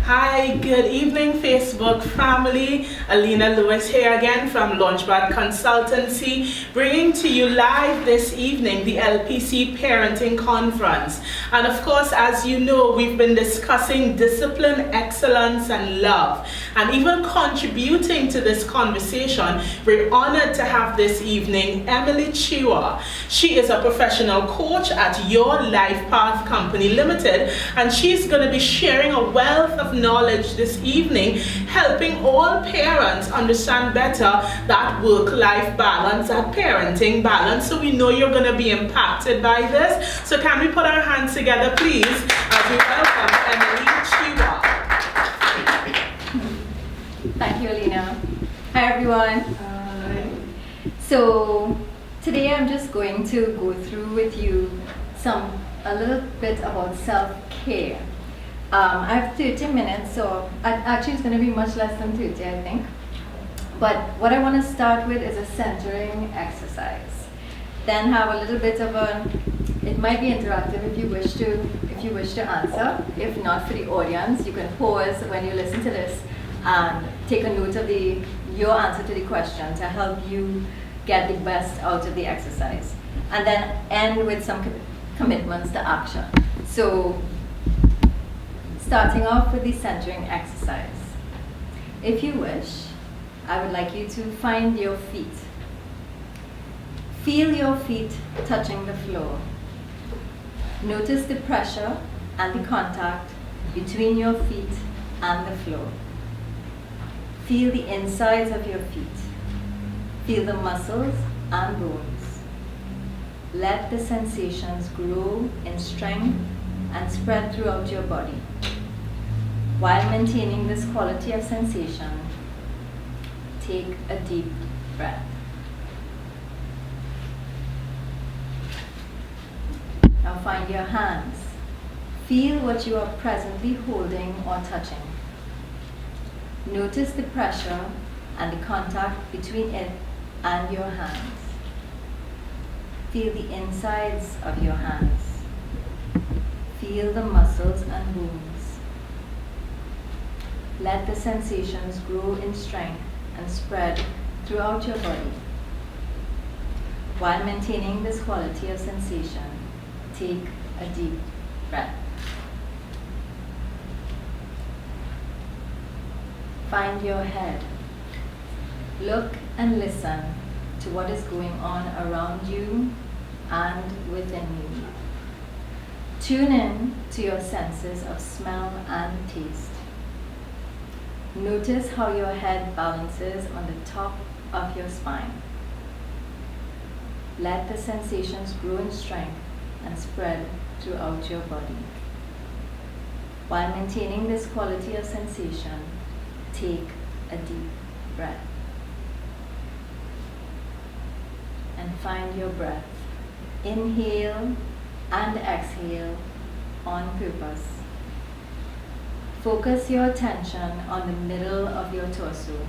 Hi, good evening, Facebook family. Alina Lewis here again from LaunchPad Consultancy, bringing to you live this evening the LPC Parenting Conference. And of course, as you know, we've been discussing discipline, excellence, and love. And even contributing to this conversation, we're honored to have this evening Emily Chee. She is a professional coach at Your Life Path Company Limited, and she's going to be sharing a wealth of knowledge this evening, helping all parents understand better that work-life balance, that parenting balance. So we know you're going to be impacted by this. So can we put our hands together, please, as we welcome Emily Chee. Thank you, Alina. Hi, everyone. Hi. So today I'm just going to go through with you a little bit about self-care. I have 30 minutes, so actually it's going to be much less than 30, I think. But what I want to start with is a centering exercise. Then have a little bit of it might be interactive if you wish to answer. If not, for the audience, you can pause when you listen to this and take a note of your answer to the question to help you get the best out of the exercise. And then end with some commitments to action. So starting off with the centering exercise. If you wish, I would like you to find your feet. Feel your feet touching the floor. Notice the pressure and the contact between your feet and the floor. Feel the insides of your feet. Feel the muscles and bones. Let the sensations grow in strength and spread throughout your body. While maintaining this quality of sensation, take a deep breath. Now find your hands. Feel what you are presently holding or touching. Notice the pressure and the contact between it and your hands. Feel the insides of your hands. Feel the muscles and bones. Let the sensations grow in strength and spread throughout your body. While maintaining this quality of sensation, take a deep breath. Find your head. Look and listen to what is going on around you and within you. Tune in to your senses of smell and taste. Notice how your head balances on the top of your spine. Let the sensations grow in strength and spread throughout your body. While maintaining this quality of sensation, take a deep breath. And find your breath. Inhale and exhale on purpose. Focus your attention on the middle of your torso.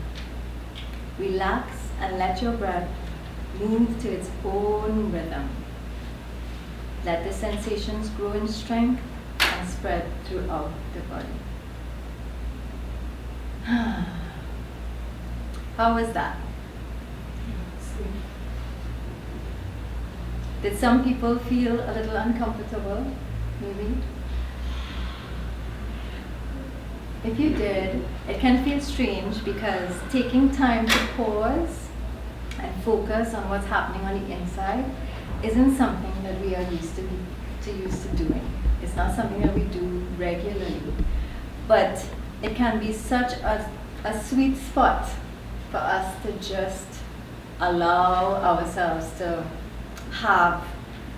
Relax and let your breath move to its own rhythm. Let the sensations grow in strength and spread throughout the body. How was that? Did some people feel a little uncomfortable, maybe? If you did, it can feel strange because taking time to pause and focus on what's happening on the inside isn't something that we are used to doing. It's not something that we do regularly. But it can be such a sweet spot for us to just allow ourselves to have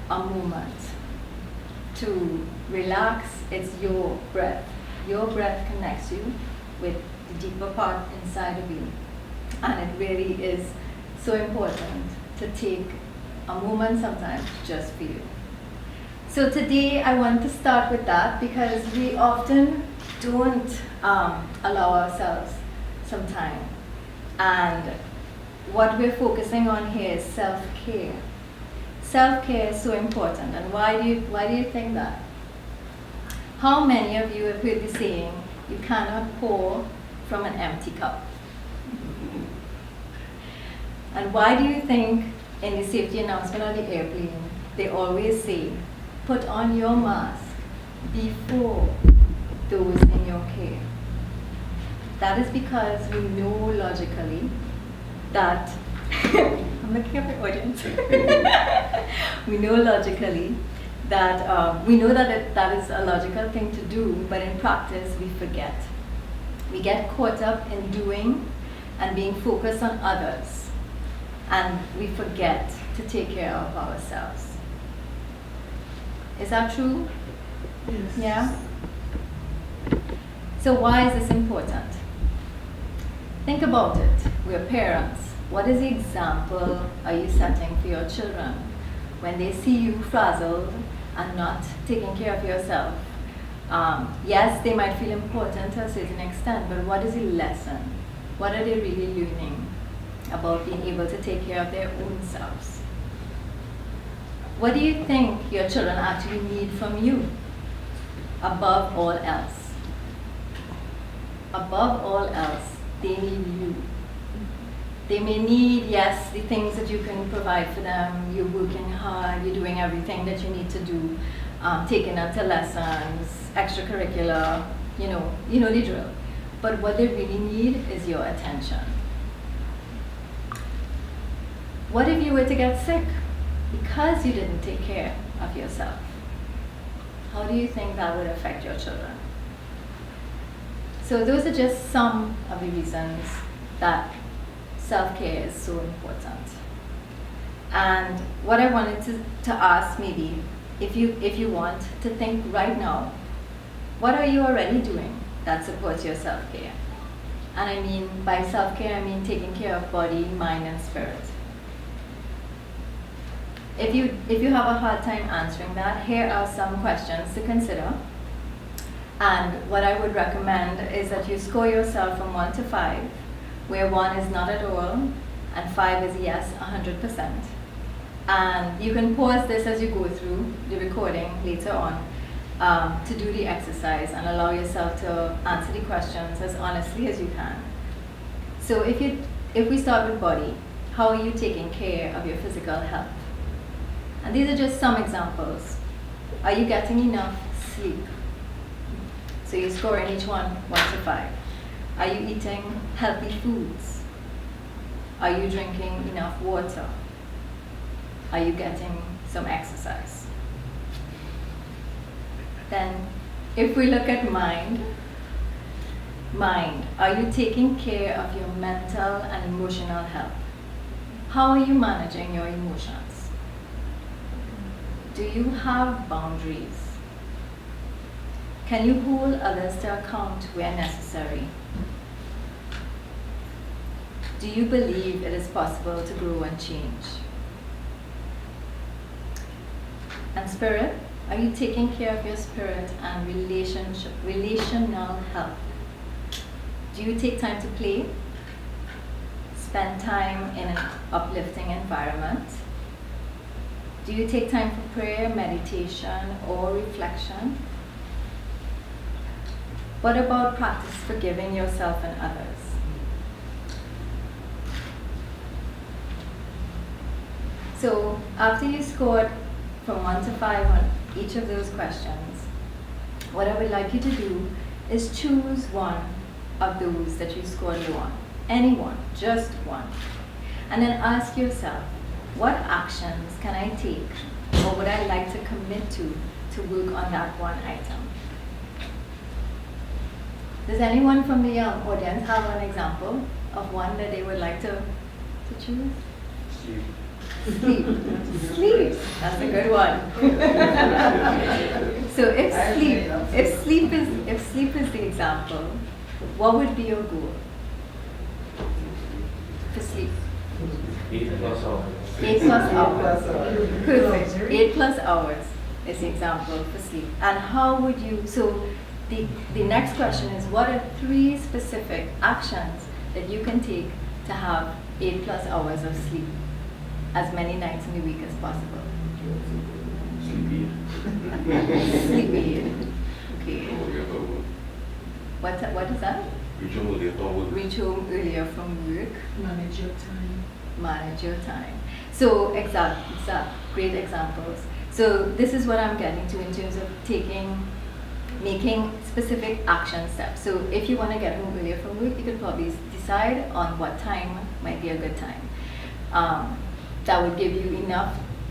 a moment to relax. It's your breath. Your breath connects you with the deeper part inside of you. And it really is so important to take a moment sometimes just for you. So today I want to start with that because we often don't allow ourselves some time. And what we're focusing on here is self-care. Self-care is so important. And why do you think that? How many of you have heard the saying, You cannot pour from an empty cup. And why do you think in the safety announcement on the airplane, they always say, put on your mask before those in your care? That is because we know logically that, I'm looking at the audience. We know logically that, we know that that is a logical thing to do, but in practice we forget. We get caught up in doing and being focused on others, and we forget to take care of ourselves. Is that true? Yes. Yeah? So why is this important? Think about it. We're parents. What is the example are you setting for your children when they see you frazzled and not taking care of yourself? Yes, they might feel important to a certain extent, but what is the lesson? What are they really learning about being able to take care of their own selves? What do you think your children actually need from you above all else? Above all else, they need you. They may need, yes, the things that you can provide for them. You're working hard, you're doing everything that you need to do, taking them to lessons, extracurricular, you know the drill. But what they really need is your attention. What if you were to get sick because you didn't take care of yourself? How do you think that would affect your children? So those are just some of the reasons that self-care is so important. And what I wanted to ask, maybe, if you want to think right now, what are you already doing that supports your self-care? And I mean, by self-care, I mean taking care of body, mind, and spirit. If you have a hard time answering that, here are some questions to consider. And what I would recommend is that you score yourself from 1 to 5, where 1 is not at all, and 5 is yes, 100%. And you can pause this as you go through the recording later on to do the exercise and allow yourself to answer the questions as honestly as you can. So if we start with body, how are you taking care of your physical health? And these are just some examples. Are you getting enough sleep? So you score in each one 1 to 5. Are you eating healthy foods? Are you drinking enough water? Are you getting some exercise? Then, if we look at mind, are you taking care of your mental and emotional health? How are you managing your emotions? Do you have boundaries? Can you hold others to account where necessary? Do you believe it is possible to grow and change? And spirit, are you taking care of your spirit and relational health? Do you take time to play? Spend time in an uplifting environment? Do you take time for prayer, meditation, or reflection? What about practice forgiving yourself and others? So after you scored from 1 to 5 on each of those questions, what I would like you to do is choose one of those that you scored low on. Any one, just one. And then ask yourself, what actions can I take or would I like to commit to work on that one item? Does anyone from the audience have an example of one that they would like to choose? Sleep. Sleep. That's a good one. So if sleep is the example, what would be your goal for sleep? 8+ hours. 8+ hours. Perfect. 8+ hours is the example for sleep. And how would you, so the next question is, what are 3 specific actions that you can take to have 8+ hours of sleep as many nights in the week as possible? Sleepy. Sleep aid. Okay. What is that? Reach home earlier from work. Reach home earlier from work. Manage your time. Manage your time. So great examples. So this is what I'm getting to in terms of making specific action steps. So if you want to get home earlier from work, you could probably decide on what time might be a good time. That would give you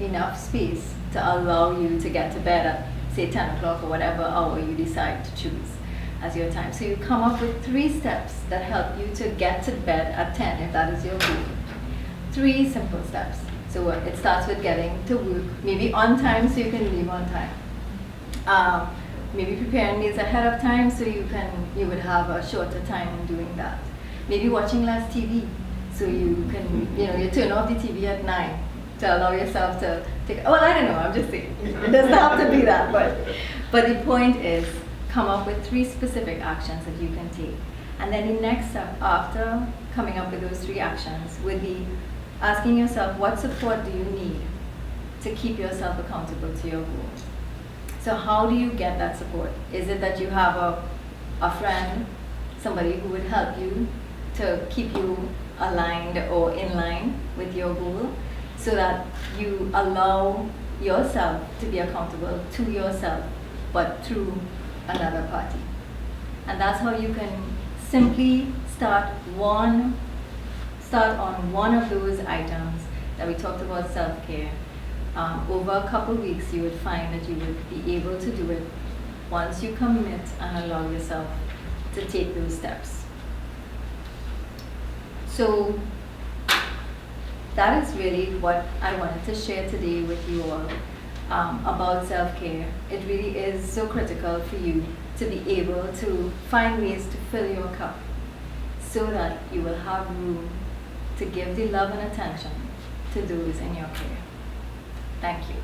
enough space to allow you to get to bed at, say, 10 o'clock or whatever hour you decide to choose as your time. So you come up with 3 steps that help you to get to bed at 10 if that is your goal. 3 simple steps. So it starts with getting to work, maybe on time so you can leave on time. Maybe preparing meals ahead of time so you would have a shorter time in doing that. Maybe watching less TV so you can, you turn off the TV at 9 to allow yourself to take, well, I don't know, I'm just saying. It doesn't have to be that, but the point is come up with 3 specific actions that you can take. And then the next step after coming up with those 3 actions would be asking yourself, what support do you need to keep yourself accountable to your goal? So how do you get that support? Is it that you have a friend, somebody who would help you to keep you aligned or in line with your goal so that you allow yourself to be accountable to yourself but through another party? And that's how you can simply start on one of those items that we talked about, self-care. Over a couple weeks, you would find that you would be able to do it once you commit and allow yourself to take those steps. So that is really what I wanted to share today with you all about self-care. It really is so critical for you to be able to find ways to fill your cup so that you will have room to give the love and attention to those in your care. Thank you.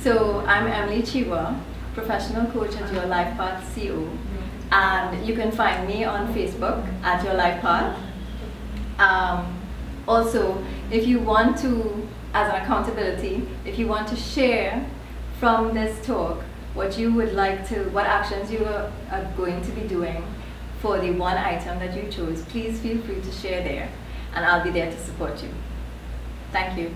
So I'm Emily Chee, professional coach at Your Life Path CO, and you can find me on Facebook at Your Life Path. Also, if you want to, as an accountability, if you want to share from this talk what actions you are going to be doing for the one item that you chose, please feel free to share there, and I'll be there to support you. Thank you.